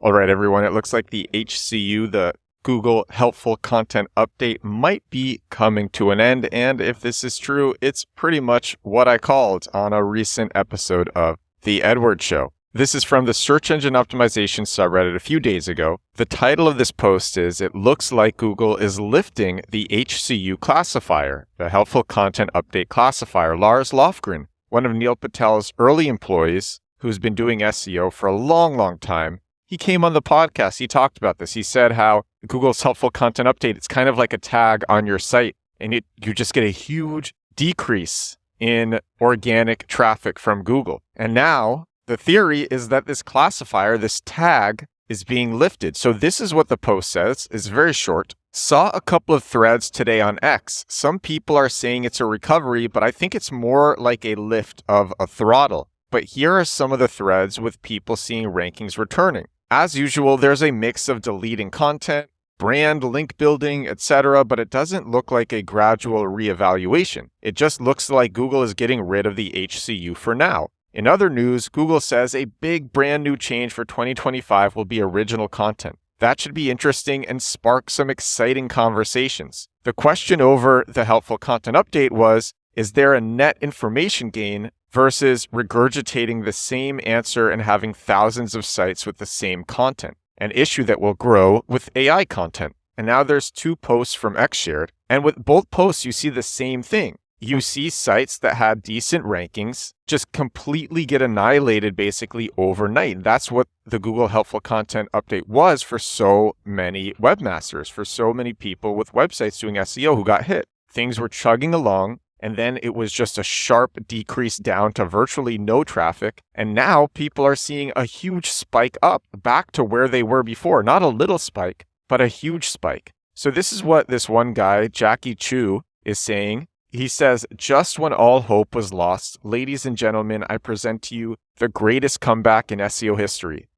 All right, everyone, it looks like the HCU, the Google Helpful Content Update, might be coming to an end. And if this is true, it's pretty much what I called on a recent episode of The Edward Show. This is from the Search Engine Optimization subreddit a few days ago. The title of this post is, "It looks like Google is lifting the HCU classifier," the Helpful Content Update classifier. Lars Lofgren, one of Neil Patel's early employees, who's been doing SEO for a long time, he came on the podcast. He talked about this. He said how Google's Helpful Content Update, it's kind of like a tag on your site, and you just get a huge decrease in organic traffic from Google. And now the theory is that this classifier, this tag, is being lifted. So this is what the post says. It's very short. Saw a couple of threads today on X. Some people are saying it's a recovery, but I think it's more like a lift of a throttle. But here are some of the threads with people seeing rankings returning. As usual, there's a mix of deleting content, brand, link building, etc., but it doesn't look like a gradual reevaluation. It just looks like Google is getting rid of the HCU for now. In other news, Google says a big brand new change for 2025 will be original content. That should be interesting and spark some exciting conversations. The question over the Helpful Content Update was, is there a net information gain versus regurgitating the same answer and having thousands of sites with the same content, an issue that will grow with AI content. And now there's two posts from X shared, and with both posts, you see the same thing. You see sites that had decent rankings just completely get annihilated basically overnight. That's what the Google Helpful Content Update was for so many webmasters, for so many people with websites doing SEO who got hit. Things were chugging along, and then it was just a sharp decrease down to virtually no traffic. And now people are seeing a huge spike up back to where they were before. Not a little spike, but a huge spike. So this is what this one guy, Jackie Chu, is saying. He says, "Just when all hope was lost, ladies and gentlemen, I present to you the greatest comeback in SEO history.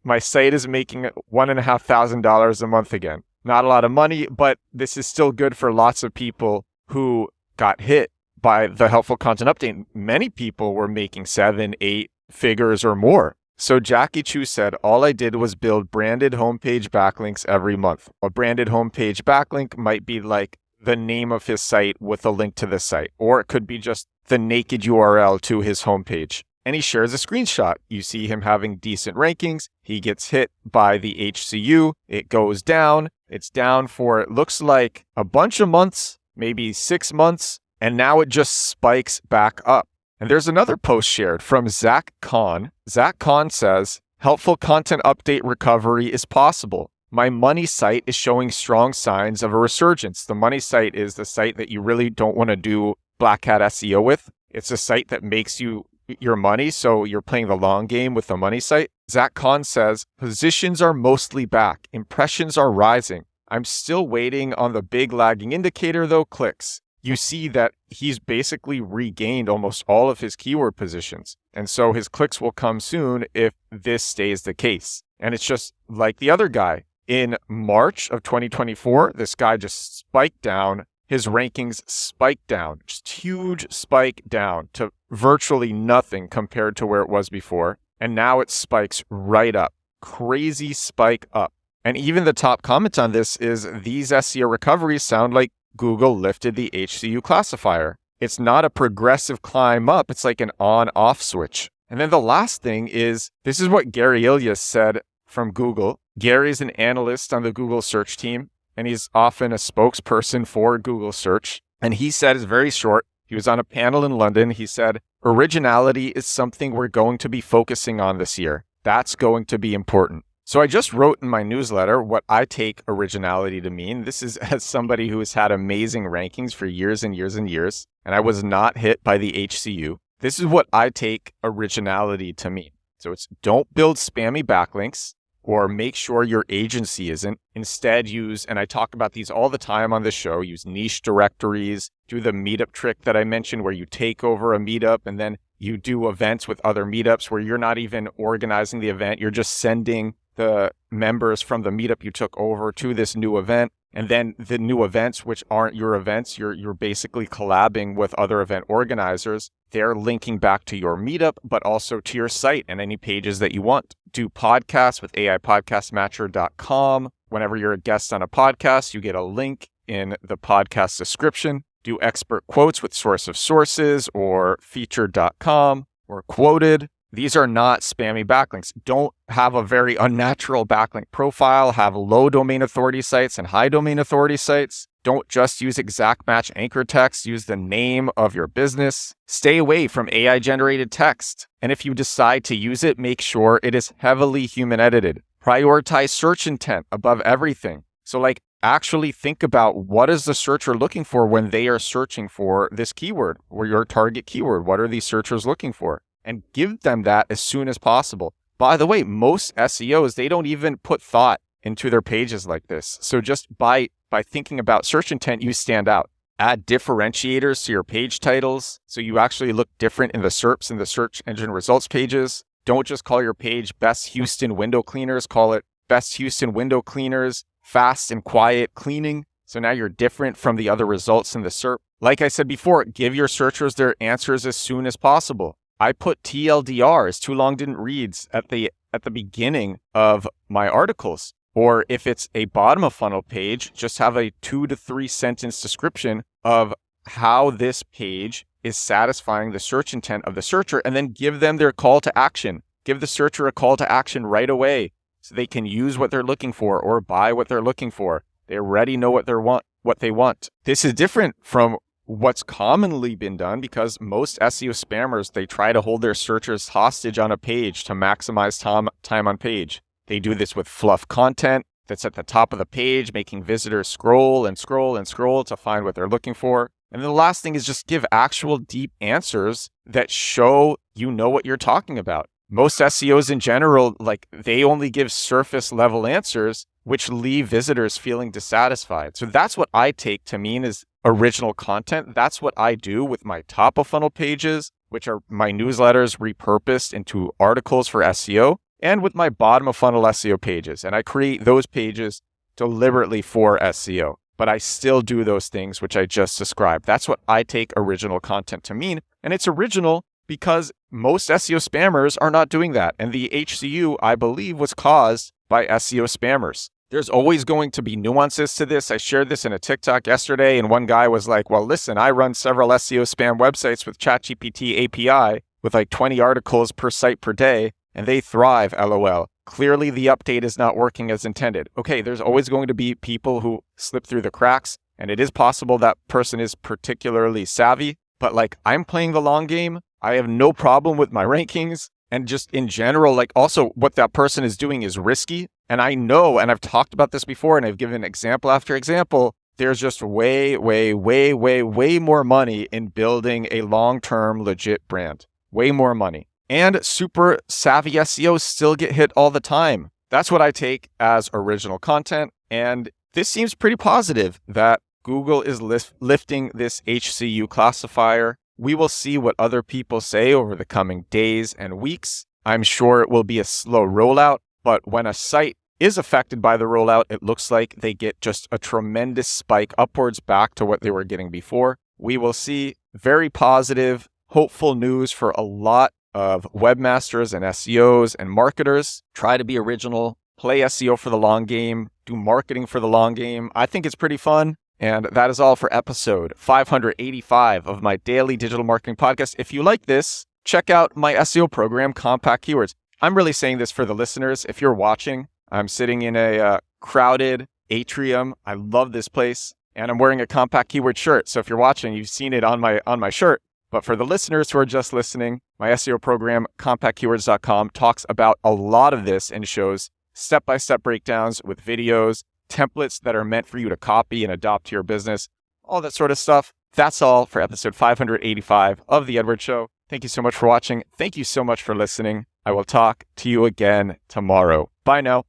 My site is making $1,500 a month again. Not a lot of money, but this is still good for lots of people who got hit by the Helpful Content Update. Many people were making 7, 8 figures or more." So Jackie Chu said, "All I did was build branded homepage backlinks every month." A branded homepage backlink might be like the name of his site with a link to the site, or it could be just the naked URL to his homepage. And he shares a screenshot. You see him having decent rankings. He gets hit by the HCU. It goes down. It's down for, it looks like, a bunch of months, maybe 6 months, and now it just spikes back up. And there's another post shared from Zach Kahn. Zach Kahn says, "Helpful Content Update recovery is possible. My money site is showing strong signs of a resurgence." The money site is the site that you really don't want to do black hat SEO with. It's a site that makes you your money, so you're playing the long game with the money site. Zach Kahn says, "Positions are mostly back. Impressions are rising. I'm still waiting on the big lagging indicator though, clicks." You see that he's basically regained almost all of his keyword positions. And so his clicks will come soon if this stays the case. And it's just like the other guy. In March of 2024, this guy just spiked down. His rankings spiked down, just huge spike down to virtually nothing compared to where it was before. And now it spikes right up. Crazy spike up. And even the top comment on this is, "These SEO recoveries sound like Google lifted the HCU classifier." It's not a progressive climb up. It's like an on-off switch. And then the last thing is, this is what Gary Illyes said from Google. Gary's an analyst on the Google search team, and he's often a spokesperson for Google search. And he said, it's very short, he was on a panel in London. He said, "Originality is something we're going to be focusing on this year. That's going to be important." So I just wrote in my newsletter what I take originality to mean. This is as somebody who has had amazing rankings for years and years and years, and I was not hit by the HCU. This is what I take originality to mean. So it's, don't build spammy backlinks, or make sure your agency isn't. Instead, use, and I talk about these all the time on the show, use niche directories, do the meetup trick that I mentioned where you take over a meetup and then you do events with other meetups where you're not even organizing the event. You're just sending the members from the meetup you took over to this new event. And then the new events, which aren't your events, you're basically collabing with other event organizers. They're linking back to your meetup, but also to your site and any pages that you want. Do podcasts with AIPodcastMatcher.com. Whenever you're a guest on a podcast, you get a link in the podcast description. Do expert quotes with Source of Sources or Featured.com or Quoted. These are not spammy backlinks. Don't have a very unnatural backlink profile. Have low domain authority sites and high domain authority sites. Don't just use exact match anchor text. Use the name of your business. Stay away from AI-generated text. And if you decide to use it, make sure it is heavily human edited. Prioritize search intent above everything. So actually think about what is the searcher looking for when they are searching for this keyword or your target keyword. What are these searchers looking for? And give them that as soon as possible. By the way, most SEOs, they don't even put thought into their pages like this. So just by thinking about search intent, you stand out. Add differentiators to your page titles so you actually look different in the SERPs and the search engine results pages. Don't just call your page Best Houston Window Cleaners. Call it Best Houston Window Cleaners, Fast and Quiet Cleaning. So now you're different from the other results in the SERP. Like I said before, give your searchers their answers as soon as possible. I put TLDRs, too long didn't reads, at the beginning of my articles. Or if it's a bottom of funnel page, just have a 2 to 3 sentence description of how this page is satisfying the search intent of the searcher, and then give them their call to action. Give the searcher a call to action right away so they can use what they're looking for or buy what they're looking for. They already know what they want. This is different from what's commonly been done because most SEO spammers, they try to hold their searchers hostage on a page to maximize time on page. They do this with fluff content that's at the top of the page, making visitors scroll and scroll and scroll to find what they're looking for. And then the last thing is just give actual deep answers that show you know what you're talking about. Most SEOs in general, they only give surface level answers, which leave visitors feeling dissatisfied. So that's what I take to mean is original content. That's what I do with my top of funnel pages, which are my newsletters repurposed into articles for SEO, and with my bottom of funnel SEO pages. And I create those pages deliberately for SEO, but I still do those things which I just described. That's what I take original content to mean. And it's original because most SEO spammers are not doing that. And the HCU, I believe, was caused by SEO spammers. There's always going to be nuances to this. I shared this in a TikTok yesterday, and one guy was like, well, listen, I run several SEO spam websites with ChatGPT API with 20 articles per site per day, and they thrive, LOL. Clearly, the update is not working as intended. Okay, there's always going to be people who slip through the cracks, and it is possible that person is particularly savvy, but I'm playing the long game. I have no problem with my rankings. And just in general, also what that person is doing is risky. And I know, and I've talked about this before, and I've given example after example, there's just way more money in building a long-term legit brand. Way more money. And super savvy SEOs still get hit all the time. That's what I take as original content. And this seems pretty positive that Google is lifting this HCU classifier. We will see what other people say over the coming days and weeks. I'm sure it will be a slow rollout, but when a site is affected by the rollout, it looks like they get just a tremendous spike upwards back to what they were getting before. We will see very positive, hopeful news for a lot of webmasters and SEOs and marketers. Try to be original, play SEO for the long game, do marketing for the long game. I think it's pretty fun. And that is all for episode 585 of my daily digital marketing podcast. If you like this, check out my SEO program, Compact Keywords. I'm really saying this for the listeners. If you're watching, I'm sitting in a crowded atrium. I love this place. And I'm wearing a Compact Keyword shirt. So if you're watching, you've seen it on my shirt. But for the listeners who are just listening, my SEO program, CompactKeywords.com, talks about a lot of this and shows step-by-step breakdowns with videos, templates that are meant for you to copy and adopt to your business, all that sort of stuff. That's all for episode 585 of The Edward Show. Thank you so much for watching. Thank you so much for listening. I will talk to you again tomorrow. Bye now.